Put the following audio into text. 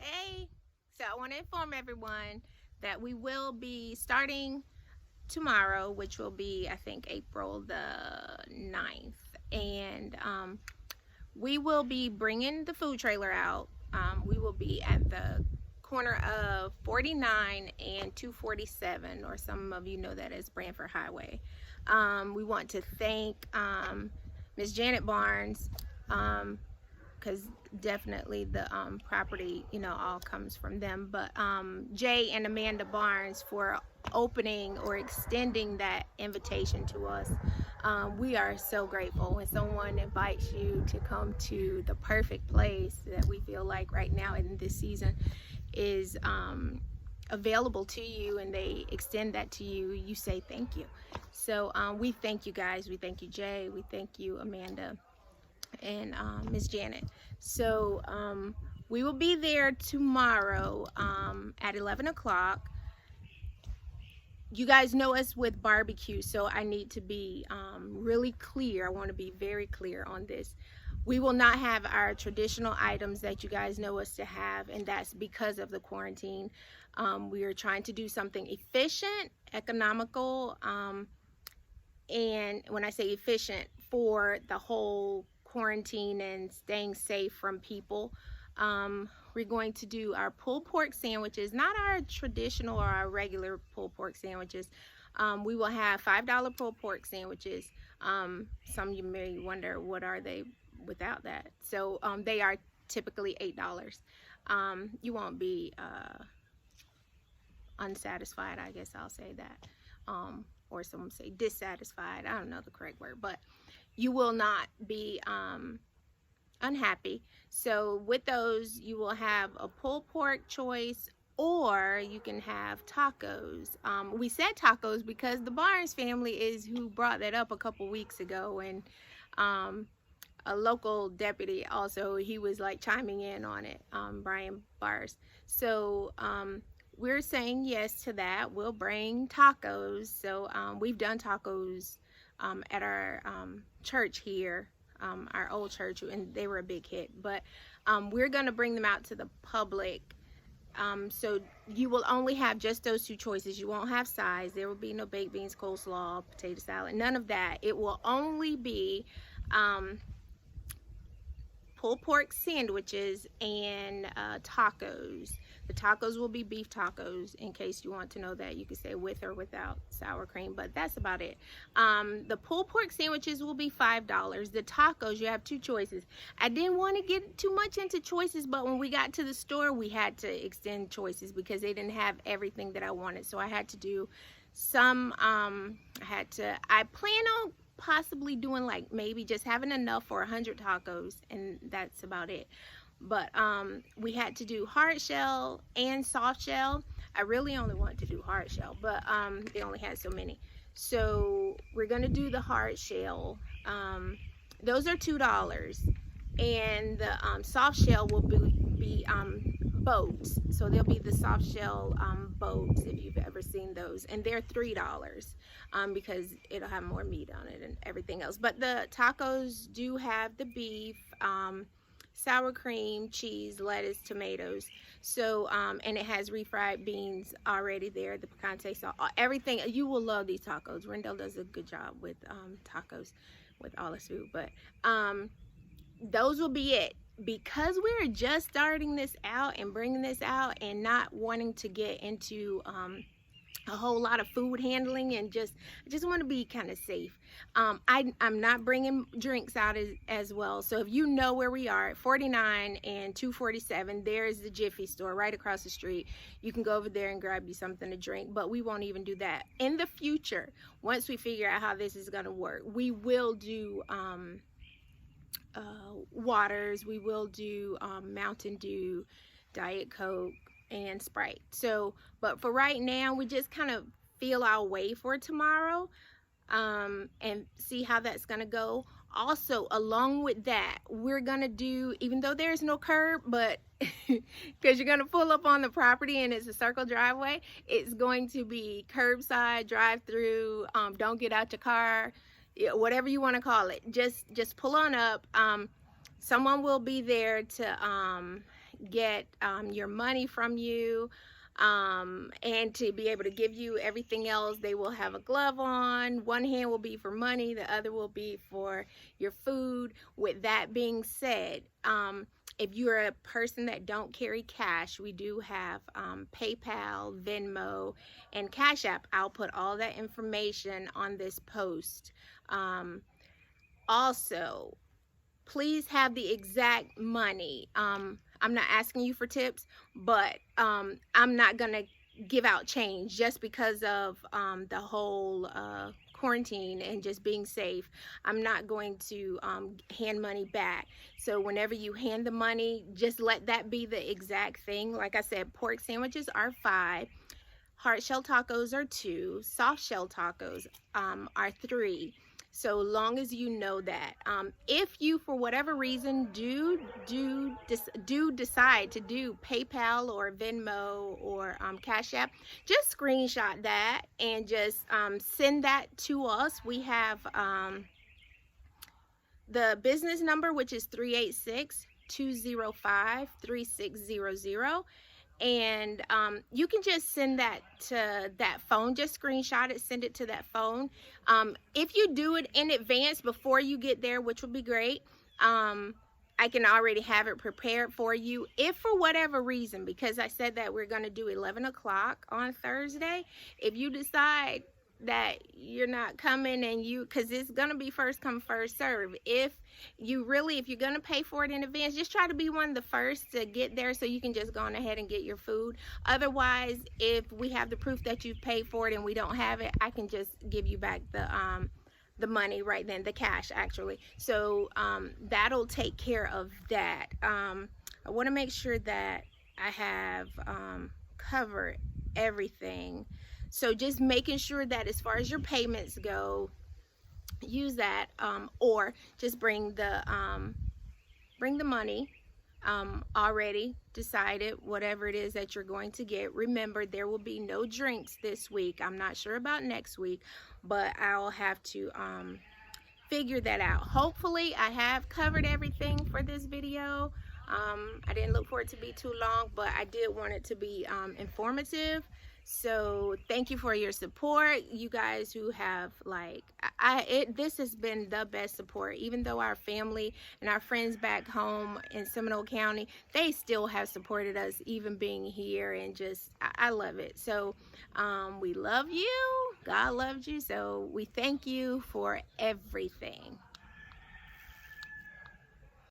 Hey, so I want to inform everyone that we will be starting tomorrow, which will be, I think, April the 9th. And we will be bringing the food trailer out. We will be at the corner of 49 and 247, or some of you know that as Branford Highway. We want to thank Miss Janet Barnes. Because definitely the property, all comes from them. But Jay and Amanda Barnes for opening or extending that invitation to us. We are so grateful when someone invites you to come to the perfect place that we feel like right now in this season is available to you, and they extend that to you. You say thank you. So we thank you guys. We thank you, Jay. We thank you, Amanda and Miss Janet. So we will be there tomorrow at 11 o'clock. You guys know us with barbecue, so I need to be really clear. I want to be very clear on this. We will not have our traditional items that you guys know us to have, and that's because of the quarantine. We are trying to do something efficient, economical, and when I say efficient, for the whole quarantine and staying safe from people. We're going to do our pulled pork sandwiches, not our traditional or our regular pulled pork sandwiches. We will have $5 pulled pork sandwiches. Some of you may wonder, what are they without that? So they are typically $8. You won't be unsatisfied, I guess I'll say that. Or some say dissatisfied. I don't know the correct word, but you will not be unhappy. So with those, you will have a pulled pork choice, or you can have tacos. We said tacos because the Barnes family is who brought that up a couple weeks ago, and a local deputy also, he was like chiming in on it, Brian Bars. So we're saying yes to that. We'll bring tacos. So we've done tacos at our church here, our old church, and they were a big hit. But we're going to bring them out to the public. So you will only have just those two choices. You won't have sides. There will be no baked beans, coleslaw, potato salad, none of that. It will only be pulled pork sandwiches and tacos. The tacos will be beef tacos, in case you want to know that. You can say with or without sour cream, but that's about it. The pulled pork sandwiches will be $5. The tacos, you have two choices. I didn't want to get too much into choices, but when we got to the store, we had to extend choices because they didn't have everything that I wanted. So I had to do some, I plan on possibly doing like maybe just having enough for 100 tacos, and that's about it. But we had to do hard shell and soft shell. I really only wanted to do hard shell, but they only had so many. So we're gonna do the hard shell. Those are $2, and the soft shell will be boats. So they'll be the soft shell boats, if you've ever seen those, and they're $3 because it'll have more meat on it and everything else. But the tacos do have the beef, sour cream, cheese, lettuce, tomatoes. So and it has refried beans already there, the picante sauce, everything. You will love these tacos. Rendell does a good job with tacos with all his food. But those will be it. Because we're just starting this out and bringing this out and not wanting to get into a whole lot of food handling, and I just want to be kind of safe. I'm not bringing drinks out as well. So if you know where we are at 49 and 247, there is the Jiffy store right across the street. You can go over there and grab you something to drink, but we won't even do that. In the future, once we figure out how this is going to work, we will do waters. We will do Mountain Dew, Diet Coke, and Sprite. So, but for right now, we just kind of feel our way for tomorrow and see how that's gonna go. Also, along with that, we're gonna do, even though there's no curb, but because you're gonna pull up on the property and it's a circle driveway, it's going to be curbside, drive-through, don't get out your car, whatever you want to call it. Just pull on up. Someone will be there to get your money from you, and to be able to give you everything else. They will have a glove on. One hand will be for money, the other will be for your food. With that being said, if you're a person that don't carry cash, we do have PayPal, Venmo, and Cash App. I'll put all that information on this post. Also, please have the exact money. I'm not asking you for tips, but I'm not gonna give out change just because of the whole quarantine and just being safe. I'm not going to hand money back. So whenever you hand the money, just let that be the exact thing. Like I said, pork sandwiches are $5, hard shell tacos are $2, soft shell tacos are $3. So long as you know that. If you, for whatever reason, do decide to do PayPal or Venmo or Cash App, just screenshot that and just send that to us. We have the business number, which is 386-205-3600. And you can just send that to that phone. Just screenshot it, send it to that phone. If you do it in advance before you get there, which would be great, I can already have it prepared for you. If for whatever reason, because I said that we're going to do 11 o'clock on Thursday, if you decide that you're not coming, and because it's gonna be first come first serve, if you're gonna pay for it in advance, just try to be one of the first to get there so you can just go on ahead and get your food. Otherwise, if we have the proof that you've paid for it and we don't have it, I can just give you back the money right then, the cash actually. So that'll take care of that. I want to make sure that I have covered everything. So just making sure that as far as your payments go, use that, or just bring the money already decided, whatever it is that you're going to get. Remember, there will be no drinks this week. I'm not sure about next week, but I'll have to figure that out. Hopefully I have covered everything for this video. I didn't look for it to be too long, but I did want it to be informative. So thank you for your support, you guys who have, like, this has been the best support. Even though our family and our friends back home in Seminole County, they still have supported us, even being here, and just I love it. So we love you, God loves you, so we thank you for everything.